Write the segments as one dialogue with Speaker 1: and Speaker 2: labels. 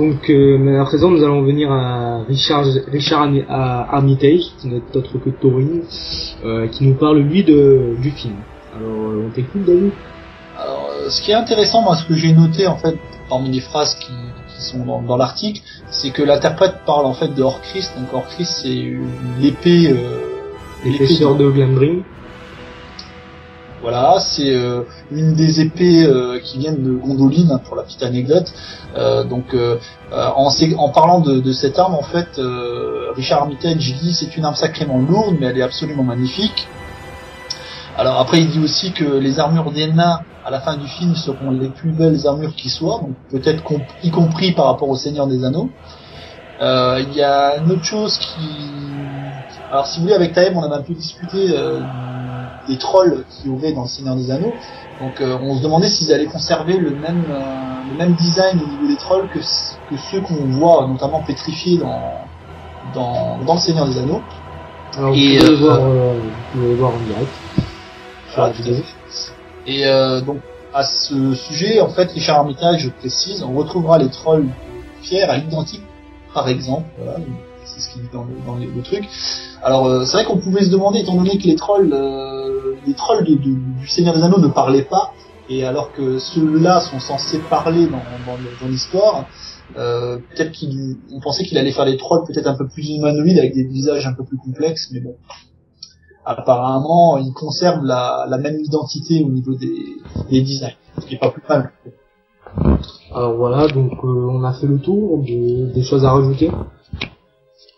Speaker 1: Donc mais à présent nous allons venir à Richard Armitage, qui n'est autre que Thorin, qui nous parle lui du film. Alors on t'écoute David.
Speaker 2: Alors ce qui est intéressant, moi ce que j'ai noté en fait parmi les phrases qui sont dans l'article, c'est que l'interprète parle en fait de Orchrist. Donc Orchrist c'est l'épée
Speaker 1: l'épaisseur de Glamdring.
Speaker 2: Voilà, c'est une des épées qui viennent de Gondolin, pour la petite anecdote. En parlant de cette arme, en fait, Richard Armitage dit c'est une arme sacrément lourde, mais elle est absolument magnifique. Alors après, il dit aussi que les armures des nains à la fin du film seront les plus belles armures qui soient, donc peut-être y compris par rapport au Seigneur des Anneaux. Il y a une autre chose alors si vous voulez, avec Taeb, on a un peu discuté des trolls qu'il y aurait dans le Seigneur des Anneaux. Donc on se demandait s'ils allaient conserver le même design au niveau des trolls que ceux qu'on voit notamment pétrifiés dans le Seigneur des Anneaux.
Speaker 1: Alors vous pouvez voir en direct.
Speaker 2: Et donc à ce sujet, en fait, Richard Armitage, je précise, on retrouvera les trolls pierre à l'identique, par exemple. Voilà, c'est ce qui est dans le truc. Alors c'est vrai qu'on pouvait se demander, étant donné que les trolls du Seigneur des Anneaux ne parlaient pas, et alors que ceux-là sont censés parler dans l'histoire, peut-être on pensait qu'il allait faire des trolls peut-être un peu plus humanoïdes avec des visages un peu plus complexes, mais bon. Apparemment, ils conservent la même identité au niveau des designs, ce qui est pas plus mal.
Speaker 1: Alors voilà, donc on a fait le tour des choses à rajouter.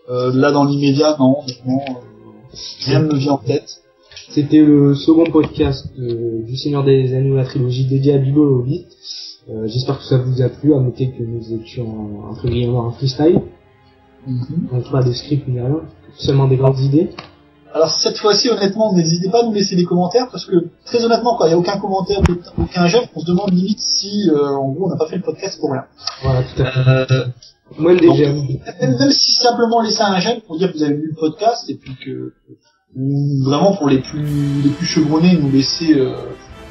Speaker 2: Là, dans l'immédiat, non, honnêtement, rien ne me vient en tête.
Speaker 1: C'était le second podcast du Seigneur des Anneaux, la trilogie dédiée à Bilbo le Hobbit. J'espère que ça vous a plu. À noter que nous étions entre guillemets en freestyle. Donc pas de script ni rien, seulement des grandes idées.
Speaker 2: Alors cette fois-ci, honnêtement, n'hésitez pas à nous laisser des commentaires, parce que très honnêtement, quand il y a aucun commentaire, aucun j'aime, on se demande limite si en gros on n'a pas fait le podcast pour rien.
Speaker 1: Voilà, tout à fait. Moins des j'aime.
Speaker 2: Même si simplement laisser un j'aime pour dire que vous avez vu le podcast, et puis que vraiment pour les plus chevronnés, nous laisser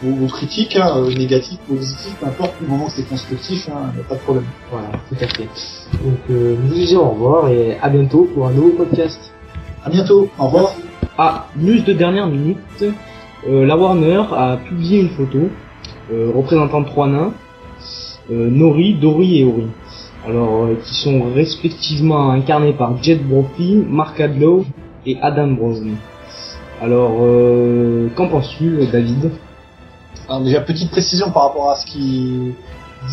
Speaker 2: vos critiques, négatives, positives, peu importe, du moment que c'est constructif, il n'y a pas de problème.
Speaker 1: Voilà, tout à fait. Donc nous vous disons au revoir et à bientôt pour un nouveau podcast.
Speaker 2: À bientôt, au revoir.
Speaker 1: Ah, news de dernière minute, la Warner a publié une photo représentant 3 nains, Nori, Dori et Ori. Alors, qui sont respectivement incarnés par Jed Brophy, Mark Adlow et Adam Brosnan. Alors, qu'en penses-tu, David?
Speaker 2: Alors déjà, petite précision par rapport à ce qui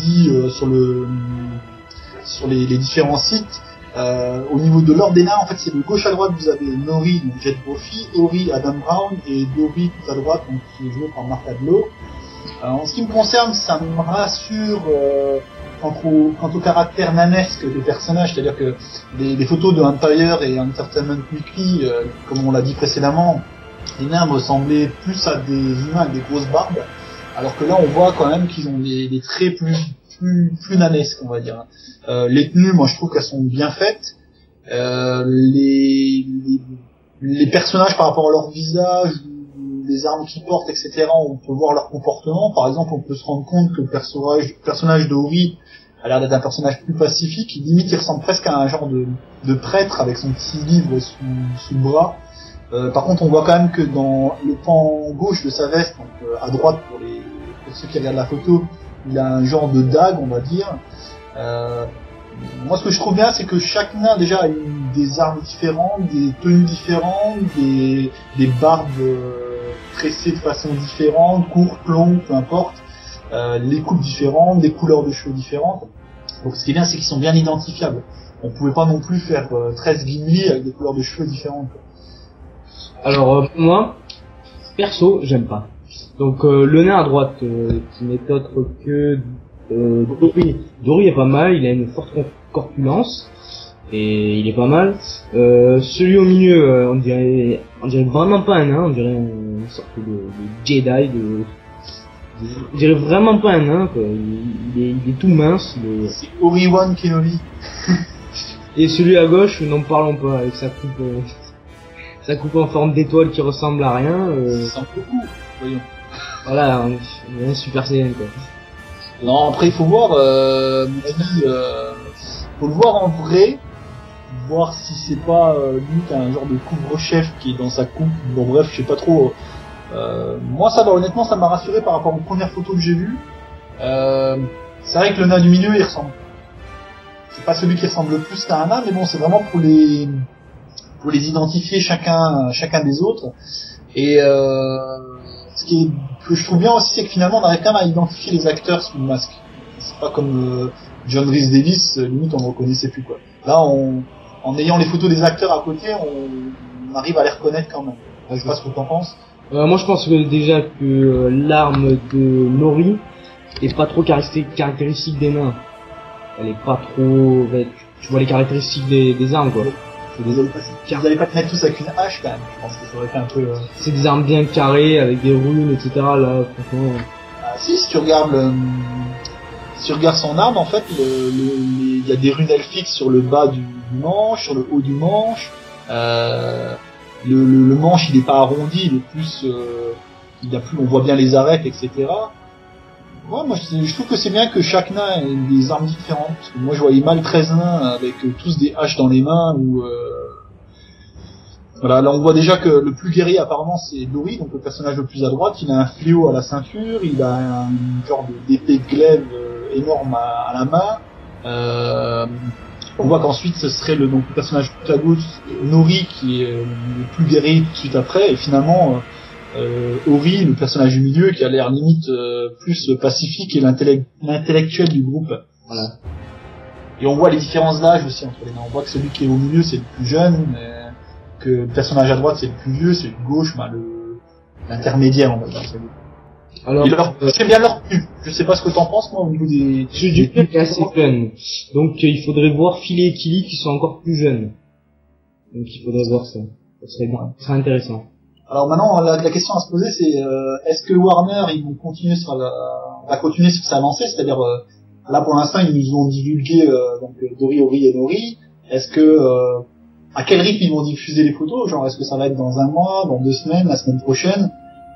Speaker 2: dit sur les différents sites. Au niveau de l'ordre des nains, en fait, c'est de gauche à droite, vous avez Nori, donc Jed Brophy, Ori, Adam Brown, et Dori tout à droite, donc qui est joué par Mark Adlow. En ce qui me concerne, ça me rassure quant au caractère nanesque des personnages, c'est-à-dire que les photos de Empire et Entertainment Weekly, comme on l'a dit précédemment, les nains ressemblaient plus à des humains avec des grosses barbes, alors que là, on voit quand même qu'ils ont des traits plus nanesques, on va dire. Les tenues, moi je trouve qu'elles sont bien faites. Les personnages par rapport à leur visage, les armes qu'ils portent, etc., on peut voir leur comportement. Par exemple, on peut se rendre compte que le personnage d'Ori a l'air d'être un personnage plus pacifique. Limite, il ressemble presque à un genre de prêtre avec son petit livre sous le bras. Par contre, on voit quand même que dans le pan gauche de sa veste, donc à droite pour ceux qui regardent la photo, il a un genre de dague, on va dire. Moi, ce que je trouve bien, c'est que chaque nain déjà a des armes différentes, des tenues différentes, des barbes tressées de façon différente, courtes, longues, peu importe, les coupes différentes, des couleurs de cheveux différentes. Donc, ce qui est bien, c'est qu'ils sont bien identifiables. On pouvait pas non plus faire 13 Gimli avec des couleurs de cheveux différentes.
Speaker 1: Alors, pour moi, perso, j'aime pas. Donc le nain à droite, qui n'est autre que Dori. Dori est pas mal, il a une forte corpulence et il est pas mal. Celui au milieu, on dirait vraiment pas un nain, on dirait une sorte de Jedi, on dirait vraiment pas un nain, quoi. Il est tout mince.
Speaker 2: C'est Obi-Wan Kenobi.
Speaker 1: Et celui à gauche, n'en parlons pas, avec sa coupe en forme d'étoile qui ressemble à rien.
Speaker 2: C'est un peu court, voyons.
Speaker 1: Voilà, un super Saiyan, quoi.
Speaker 2: Non, après il faut voir, mon avis, faut le voir en vrai, voir si c'est pas limite un genre de couvre-chef qui est dans sa coupe. Bon bref, je sais pas trop. Moi ça va, honnêtement ça m'a rassuré par rapport aux premières photos que j'ai vues. C'est vrai que le nain du milieu il ressemble. C'est pas celui qui ressemble le plus à un nain, mais bon c'est vraiment pour les identifier chacun des autres. Et que je trouve bien aussi, c'est que finalement on arrive quand même à identifier les acteurs sous le masque. C'est pas comme John Rhys Davies, limite on ne reconnaissait plus quoi. Là en ayant les photos des acteurs à côté, on arrive à les reconnaître quand même. Je sais pas ce que t'en penses.
Speaker 1: Moi je pense que déjà que l'arme de Nori est pas trop caractéristique des nains. Elle est pas trop... Tu vois les caractéristiques des armes quoi.
Speaker 2: Vous allez pas te mettre tous avec une hache quand même. Je pense que ça aurait été un peu...
Speaker 1: C'est des armes bien carrées avec des runes etc. Là franchement...
Speaker 2: Si tu regardes son arme en fait, il y a des runes elfiques sur le bas du manche, sur le haut du manche. Le manche il est pas arrondi, il est plus on voit bien les arêtes etc. Ouais, moi je trouve que c'est bien que chaque nain ait des armes différentes, parce que moi je voyais mal 13 nains avec tous des haches dans les mains ou voilà, là on voit déjà que le plus guerrier apparemment c'est Dori, donc le personnage le plus à droite. Il a un fléau à la ceinture, il a un genre d'épée de glaive énorme à la main. On voit qu'ensuite ce serait le personnage tout à gauche, Nori, qui est le plus guerrier tout de suite après, et finalement Ori, le personnage du milieu, qui a l'air limite plus pacifique et l'intellectuel du groupe.
Speaker 1: Voilà.
Speaker 2: Et on voit les différences d'âge aussi entre les nains. On voit que celui qui est au milieu c'est le plus jeune, que le personnage à droite c'est le plus vieux, celui de gauche l'intermédiaire on va dire.
Speaker 1: Alors,
Speaker 2: j'aime bien leur pub. Je sais pas ce que t'en penses, moi, au niveau des...
Speaker 1: Ceux du pub est assez jeune. Donc, il faudrait voir Philly et Killy qui sont encore plus jeunes. Donc, il faudrait voir ça. Ça serait bien. Ça serait intéressant.
Speaker 2: Alors maintenant, la question à se poser, c'est, est-ce que Warner, ils vont continuer sur sa lancée? C'est-à-dire, là, pour l'instant, ils nous ont divulgué, donc, Dori, Ori et Nori. Est-ce que, à quel rythme ils vont diffuser les photos? Genre, est-ce que ça va être dans un mois, dans 2 semaines, la semaine prochaine?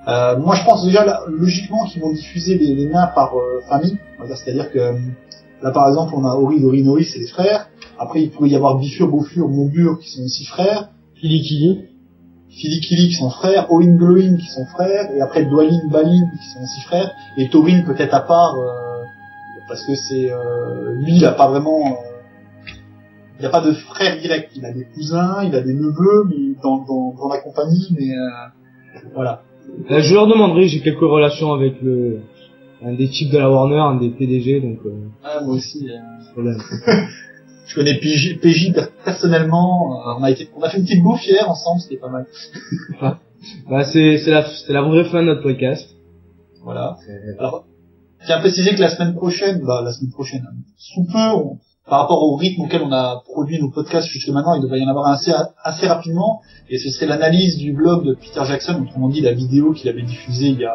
Speaker 2: Moi je pense déjà logiquement qu'ils vont diffuser les nains par famille, c'est-à-dire que là par exemple on a Ori, Dori, Nori, c'est les frères. Après il pourrait y avoir Bifur, Bofur, Mombur qui sont aussi frères,
Speaker 1: Philly
Speaker 2: Killy qui sont frères, Oin Glowin qui sont frères, et après Dwalin, Balin qui sont aussi frères, et Thorin peut-être à part parce que c'est lui il a pas vraiment il a pas de frère direct, il a des cousins, il a des neveux mais dans la compagnie, mais voilà.
Speaker 1: Je leur demanderai, j'ai quelques relations avec un des types de la Warner, un des PDG, donc...
Speaker 2: moi aussi. Je connais PJ personnellement, on a fait une petite bouffe hier ensemble, c'était pas mal.
Speaker 1: c'est la vraie fin de notre podcast.
Speaker 2: Voilà. Alors, je tiens à préciser que la semaine prochaine, sous peu, par rapport au rythme auquel on a produit nos podcasts jusque maintenant, il devrait y en avoir assez rapidement, et ce serait l'analyse du blog de Peter Jackson, autrement dit la vidéo qu'il avait diffusée il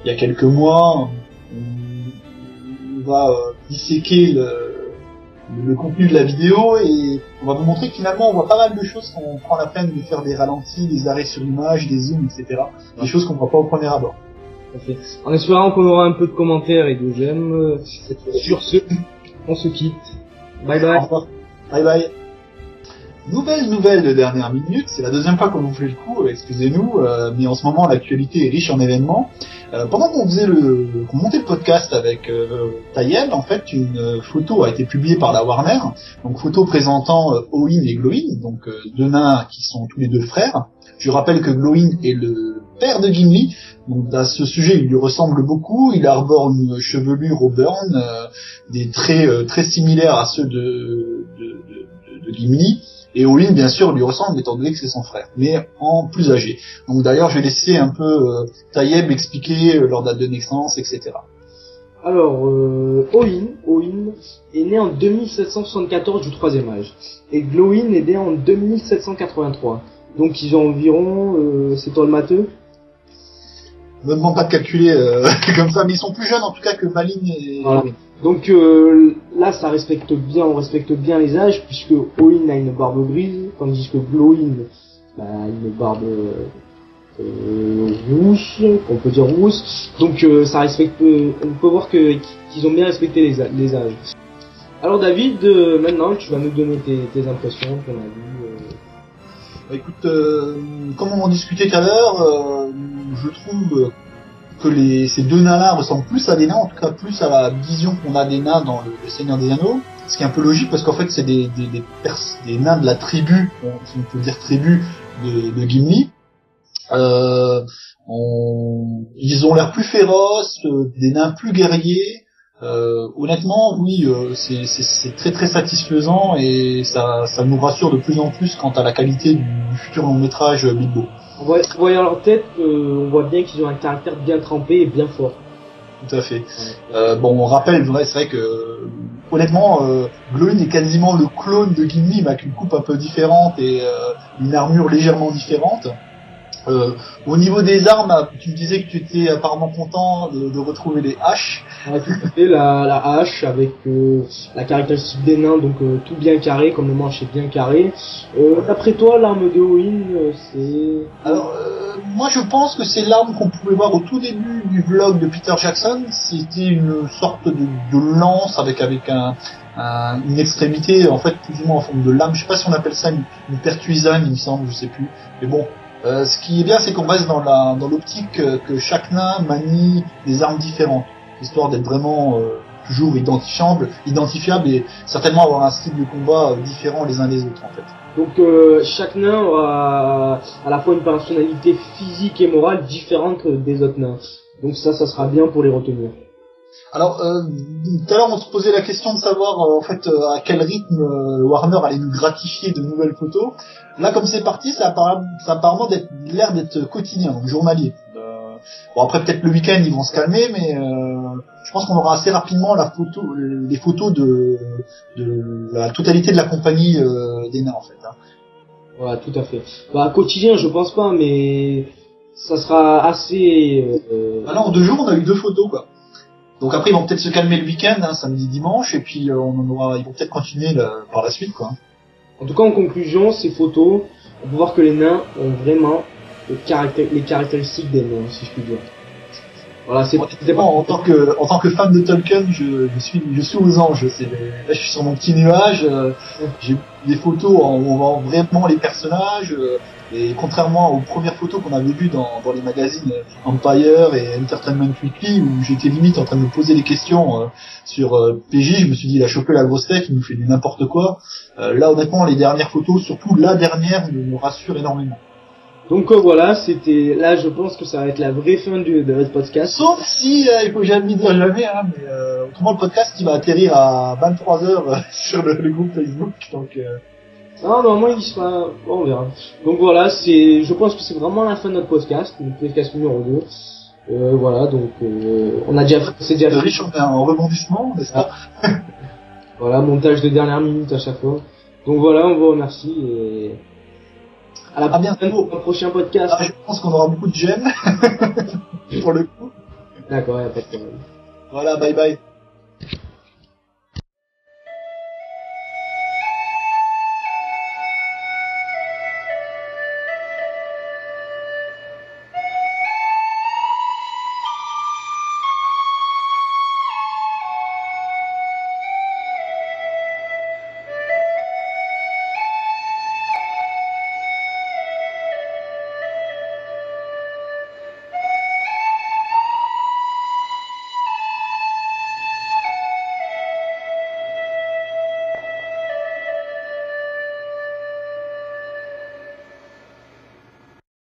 Speaker 2: y a quelques mois. On va disséquer le contenu de la vidéo, et on va vous montrer que finalement on voit pas mal de choses quand on prend la peine de faire des ralentis, des arrêts sur image, des zooms, etc. Des choses qu'on voit pas au premier abord.
Speaker 1: En espérant qu'on aura un peu de commentaires et de j'aime. Sur ce, on se quitte. Bye bye.
Speaker 2: Au revoir. Bye bye. Nouvelle de dernière minute, c'est la deuxième fois qu'on vous fait le coup, excusez-nous, mais en ce moment l'actualité est riche en événements. Pendant qu'on montait le podcast avec Tayeb, en fait, une photo a été publiée par la Warner, donc photo présentant Oin et Glowin, donc 2 nains qui sont tous les 2 frères. Je rappelle que Glowin est le père de Gimli, donc à ce sujet il lui ressemble beaucoup, il arbore une chevelure au burn, des traits très similaires à ceux de Gimli. Et Oin, bien sûr, lui ressemble, étant donné que c'est son frère, mais en plus âgé. Donc d'ailleurs, je vais laisser un peu Tayeb expliquer leur date de naissance, etc.
Speaker 1: Alors, Oin est né en 2774 du 3e âge, et Glowin est né en 2783. Donc ils ont environ, c'est toi le matheux?
Speaker 2: Ne me demande pas de calculer comme ça, mais ils sont plus jeunes en tout cas que Balin et...
Speaker 1: Voilà. Donc là, on respecte bien les âges, puisque Oin a une barbe grise, tandis que Glowin a une barbe rousse, on peut dire rousse. Donc ça respecte. On peut voir qu'ils ont bien respecté les âges. Alors David, maintenant tu vas nous donner tes impressions, ton avis.
Speaker 2: Bah, écoute, comme on en discutait tout à l'heure, je trouve que ces deux nains-là ressemblent plus à des nains, en tout cas plus à la vision qu'on a des nains dans le Seigneur des Anneaux, ce qui est un peu logique parce qu'en fait c'est des nains de la tribu, si on peut dire tribu, de Gimli. Ils ont l'air plus féroces, des nains plus guerriers. Honnêtement, oui, c'est très très satisfaisant et ça nous rassure de plus en plus quant à la qualité du futur long métrage Bilbo.
Speaker 1: En voyant leur tête, on voit bien qu'ils ont un caractère bien trempé et bien fort.
Speaker 2: Tout à fait. Bon, on rappelle, c'est vrai que honnêtement, Glowin est quasiment le clone de Gimli, mais avec une coupe un peu différente et une armure légèrement différente. Au niveau des armes, tu me disais que tu étais apparemment content de retrouver les haches.
Speaker 1: Ouais, tout à fait, la hache avec la caractéristique des nains, donc tout bien carré, comme le manche est bien carré. D'après toi, l'arme de Oin, c'est...
Speaker 2: Alors, moi je pense que c'est l'arme qu'on pouvait voir au tout début du vlog de Peter Jackson. C'était une sorte de lance avec une extrémité, en fait, plus ou moins en forme de lame. Je sais pas si on appelle ça une pertuisane, il me semble, je sais plus. Mais bon. Ce qui est bien, c'est qu'on reste dans l'optique que chaque nain manie des armes différentes, histoire d'être vraiment toujours identifiable et certainement avoir un style de combat différent les uns des autres en fait.
Speaker 1: Donc chaque nain aura à la fois une personnalité physique et morale différente des autres nains. Donc ça sera bien pour les retenir.
Speaker 2: Alors, tout à l'heure on se posait la question de savoir en fait à quel rythme Warner allait nous gratifier de nouvelles photos. Là, comme c'est parti, ça a apparemment l'air d'être quotidien, donc journalier. Bon, après peut-être le week-end ils vont se calmer, mais je pense qu'on aura assez rapidement les photos de la totalité de la compagnie des nains en fait. Hein.
Speaker 1: Voilà, tout à fait. Bah quotidien, je pense pas, mais ça sera assez.
Speaker 2: Là, en 2 jours, on a eu 2 photos quoi. Donc après ils vont peut-être se calmer le week-end, hein, samedi, dimanche, et puis ils vont peut-être continuer par la suite quoi.
Speaker 1: En tout cas, en conclusion, ces photos, on peut voir que les nains ont vraiment les caractéristiques des nains, si je puis dire. Voilà, c'est
Speaker 2: en tant que fan de Tolkien, je suis aux anges. Là, je suis sur mon petit nuage. J'ai des photos où on voit vraiment les personnages. Et contrairement aux premières photos qu'on avait vues dans les magazines Empire et Entertainment Weekly, où j'étais limite en train de me poser des questions sur PJ, je me suis dit il a chopé la grosse tête, il nous fait du n'importe quoi. Là, honnêtement, les dernières photos, surtout la dernière, me rassurent énormément.
Speaker 1: Donc voilà, là je pense que ça va être la vraie fin de notre podcast.
Speaker 2: Sauf si, il faut jamais dire jamais, hein, mais autrement le podcast il va atterrir à 23h sur le groupe Facebook, donc...
Speaker 1: Non, normalement il sera... Bon, on verra. Donc voilà, je pense que c'est vraiment la fin de notre podcast numéro 2. Voilà, donc on a c'est déjà fait.
Speaker 2: Riche en rebondissement, n'est-ce pas?
Speaker 1: Voilà, montage de dernière minute à chaque fois. Donc voilà, on vous remercie et... À bientôt pour un prochain podcast.
Speaker 2: Je pense qu'on aura beaucoup de j'aime pour le coup.
Speaker 1: D'accord, y a pas de problème.
Speaker 2: Voilà, bye bye.